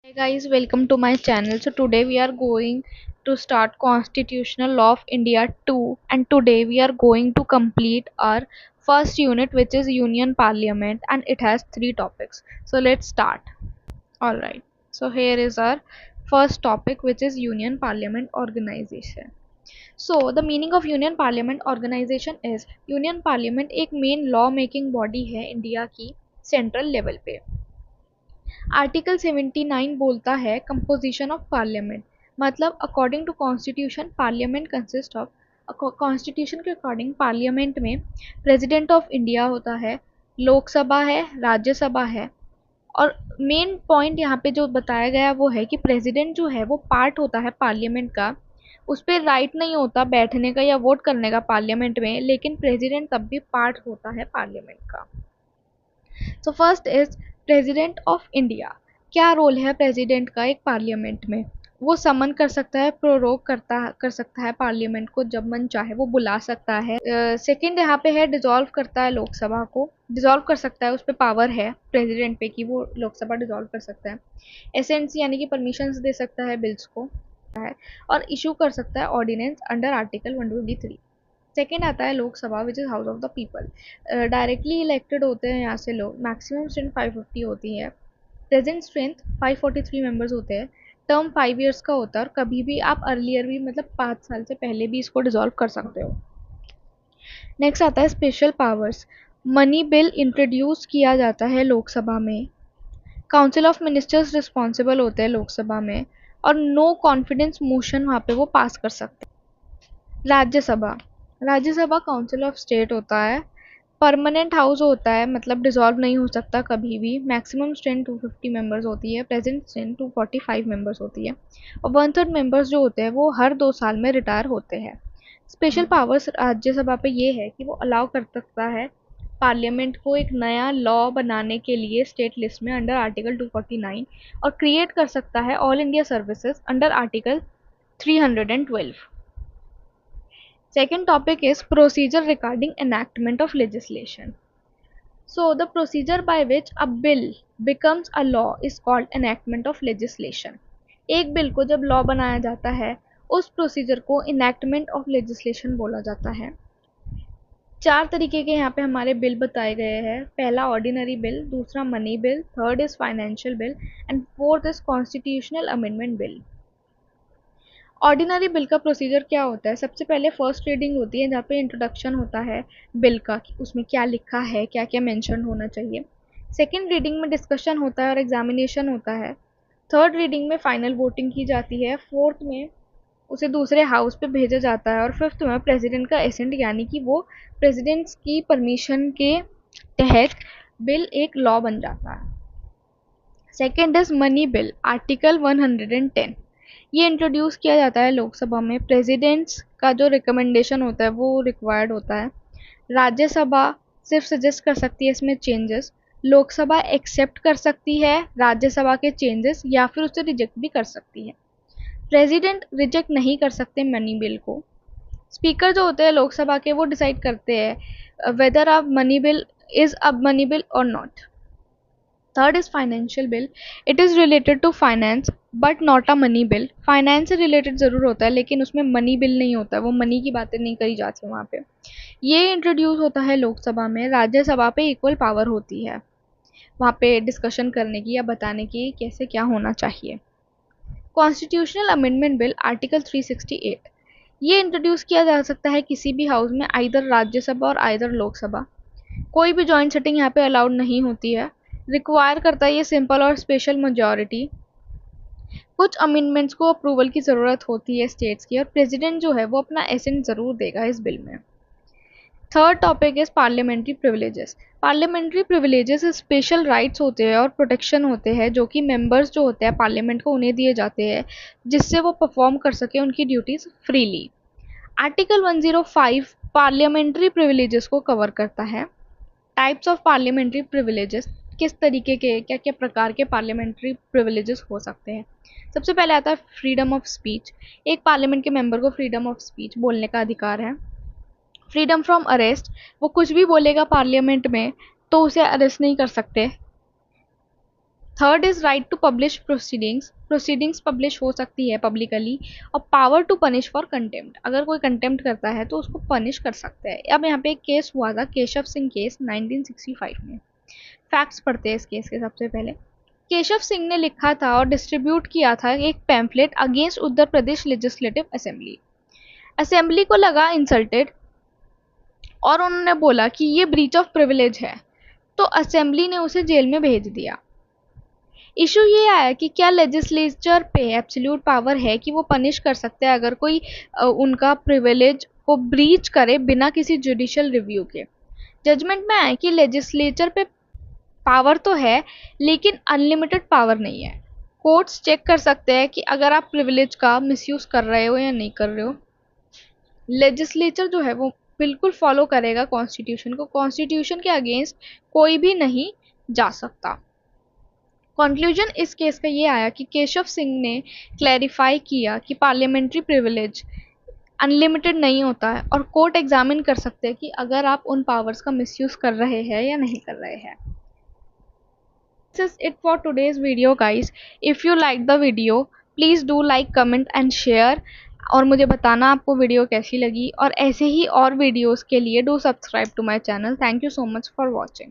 Hey guys, welcome to my channel. So today we are going to start Constitutional Law of India 2, and today we are going to complete our first unit, which is Union Parliament, and it has three topics. So let's start. Alright. So here is our first topic, which is Union Parliament Organization. So the meaning of Union Parliament Organization is Union Parliament एक main law making body है India की central level पे। Article 79 बोलता है composition of parliament, मतलब according to constitution parliament consist of, constitution के according parliament में president of India होता है, लोकसभा है, राज्यसभा है। और मेन पॉइंट यहाँ पे जो बताया गया वो है कि प्रेसिडेंट जो है वो पार्ट होता है पार्लियामेंट का, उस पर राइट नहीं होता बैठने का या वोट करने का पार्लियामेंट में, लेकिन प्रेसिडेंट तब भी पार्ट होता है पार्लियामेंट का। So first is president of India. क्या रोल है प्रेसिडेंट का एक पार्लियामेंट में? वो समन कर सकता है, प्रोरोग कर सकता है पार्लियामेंट को, जब मन चाहे वो बुला सकता है। सेकंड यहाँ पे है डिसॉल्व करता है, लोकसभा को डिसॉल्व कर सकता है, उस पर पावर है प्रेसिडेंट पे कि वो लोकसभा डिसॉल्व कर सकता है। एसेंसी यानी कि परमिशंस दे सकता है बिल्स को है, और इशू कर सकता है ऑर्डिनेंस अंडर आर्टिकल 123। सेकेंड आता है Lok Sabha, which is house of the people. Directly elected होते हैं यहाँ से लोग, मैक्सिमम स्ट्रेंथ 550 होती है, प्रेजेंट स्ट्रेंथ 543 मेंबर्स होते हैं, टर्म 5 ईयर्स का होता है, और कभी भी आप अर्लियर भी मतलब 5 साल से पहले भी इसको डिसॉल्व कर सकते हो। नेक्स्ट आता है special powers. Money bill introduce किया जाता है लोकसभा में, काउंसिल ऑफ मिनिस्टर्स रिस्पॉन्सिबल होते हैं लोकसभा में, और नो कॉन्फिडेंस मोशन वहाँ पे वो पास कर सकते हैं। Rajya Sabha, Rajya Sabha council of state होता है, परमानेंट हाउस होता है, मतलब डिसॉल्व नहीं हो सकता कभी भी, मैक्सिमम स्ट्रेंथ 250 मेंबर्स होती है, प्रेजेंट स्ट्रेंथ 245 मेंबर्स होती है, और 1/3 मेंबर्स जो होते हैं वो हर 2 साल में रिटायर होते हैं। स्पेशल पावर्स राज्यसभा पे ये है कि वो अलाउ कर सकता है पार्लियामेंट को एक नया लॉ बनाने के लिए स्टेट लिस्ट में अंडर आर्टिकल 249, और क्रिएट कर सकता है all India services under article 312। Second topic is procedure regarding enactment of legislation. So the procedure by which a bill becomes a law is called enactment of legislation. एक bill को जब law बनाया जाता है उस प्रोसीजर को enactment of legislation बोला जाता है। 4 तरीके के यहाँ पे हमारे बिल बताए गए हैं। पहला ऑर्डिनरी बिल, दूसरा money bill, third is financial bill, and fourth is constitutional amendment bill. Ordinary bill का प्रोसीजर क्या होता है? सबसे पहले फर्स्ट रीडिंग होती है, जहाँ पे इंट्रोडक्शन होता है बिल का कि उसमें क्या लिखा है, क्या क्या मेंशन होना चाहिए। सेकंड रीडिंग में डिस्कशन होता है और एग्जामिनेशन होता है। थर्ड रीडिंग में फाइनल वोटिंग की जाती है। फोर्थ में उसे दूसरे हाउस पे भेजा जाता है, और फिफ्थ में प्रेसिडेंट का एसेंट यानी कि वो प्रेसिडेंट्स की परमिशन के तहत बिल एक लॉ बन जाता है। Second is money bill, article 110। ये इंट्रोड्यूस किया जाता है लोकसभा में, प्रेसिडेंट्स का जो रिकमेंडेशन होता है वो रिक्वायर्ड होता है। राज्यसभा सिर्फ सजेस्ट कर सकती है इसमें चेंजेस, लोकसभा एक्सेप्ट कर सकती है राज्यसभा के चेंजेस या फिर उसे रिजेक्ट भी कर सकती है। प्रेसिडेंट रिजेक्ट नहीं कर सकते मनी बिल को। स्पीकर जो होते हैं लोकसभा के वो डिसाइड करते हैं whether a money bill is a money bill और not. Third is financial bill, it is related to finance but not a money bill. Finance से रिलेटेड ज़रूर होता है लेकिन उसमें मनी बिल नहीं होता, वो मनी की बातें नहीं करी जाती वहाँ पे। ये इंट्रोड्यूस होता है लोकसभा में। राज्यसभा पे इक्वल पावर होती है वहाँ पे डिस्कशन करने की या बताने की कैसे क्या होना चाहिए। Constitutional amendment bill, article 368। ये इंट्रोड्यूस किया जा सकता है किसी भी हाउस में, आइदर राज्यसभा और आइदर लोकसभा। कोई भी जॉइंट सिटिंग यहाँ पे अलाउड नहीं होती है। रिक्वायर करता है ये सिंपल और स्पेशल मेजॉरिटी। कुछ अमेंडमेंट्स को अप्रूवल की ज़रूरत होती है स्टेट्स की, और प्रेसिडेंट जो है वो अपना एसेंट ज़रूर देगा इस बिल में। Third topic is parliamentary privileges. Parliamentary privileges special rights होते हैं और प्रोटेक्शन होते हैं जो कि मेंबर्स जो होते हैं पार्लियामेंट को उन्हें दिए जाते हैं, जिससे वो परफॉर्म कर सके उनकी duties freely. Article 105 parliamentary privileges को कवर करता है। टाइप्स ऑफ पार्लियामेंट्री प्रिविलेजेस, किस तरीके के क्या क्या प्रकार के पार्लियामेंट्री प्रिविलेजेस हो सकते हैं। सबसे पहले आता है फ्रीडम ऑफ स्पीच। एक पार्लियामेंट के मेंबर को फ्रीडम ऑफ स्पीच बोलने का अधिकार है। फ्रीडम फ्रॉम अरेस्ट, वो कुछ भी बोलेगा पार्लियामेंट में तो उसे अरेस्ट नहीं कर सकते। Third is right to publish proceedings, proceedings publish हो सकती है पब्लिकली। और power to punish for contempt, अगर कोई कंटेम्प्ट करता है तो उसको पनिश कर सकते हैं। अब यहाँ पे एक केस हुआ था, केशव सिंह केस 1965 में। फैक्ट्स पढ़ते हैं इस केस के। सबसे पहले केशव सिंह ने लिखा था और डिस्ट्रीब्यूट किया था एक pamphlet against Uttar Pradesh legislative assembly. Assembly को लगा इंसल्टेड और उन्होंने बोला कि ये ब्रीच ऑफ प्रिविलेज है, तो असेंबली ने उसे जेल में भेज दिया। इशू ये आया कि क्या लेजिस्लेचर पे एब्सोल्यूट पावर है कि वो पनिश कर सकते हैं अगर कोई उनका प्रिविलेज को ब्रीच करे बिना किसी जुडिशियल रिव्यू के। जजमेंट में आया कि लेजिस्लेचर पे पावर तो है लेकिन अनलिमिटेड पावर नहीं है। कोर्ट्स चेक कर सकते हैं कि अगर आप प्रिविलेज का मिसयूज कर रहे हो या नहीं कर रहे हो। लेजिस्लेचर जो है वो बिल्कुल फॉलो करेगा कॉन्स्टिट्यूशन को, कॉन्स्टिट्यूशन के अगेंस्ट कोई भी नहीं जा सकता। कंक्लूजन इस केस का ये आया कि केशव सिंह ने क्लैरिफाई किया कि पार्लियामेंट्री प्रिविलेज अनलिमिटेड नहीं होता है और कोर्ट एग्जामिन कर सकते हैं कि अगर आप उन पावर्स का मिसयूज कर रहे हैं या नहीं कर रहे हैं। This is it for today's video guys. If you like the video, please do like, comment and share और मुझे बताना आपको वीडियो कैसी लगी, और ऐसे ही और वीडियोस के लिए do subscribe to my channel. Thank you so much for watching.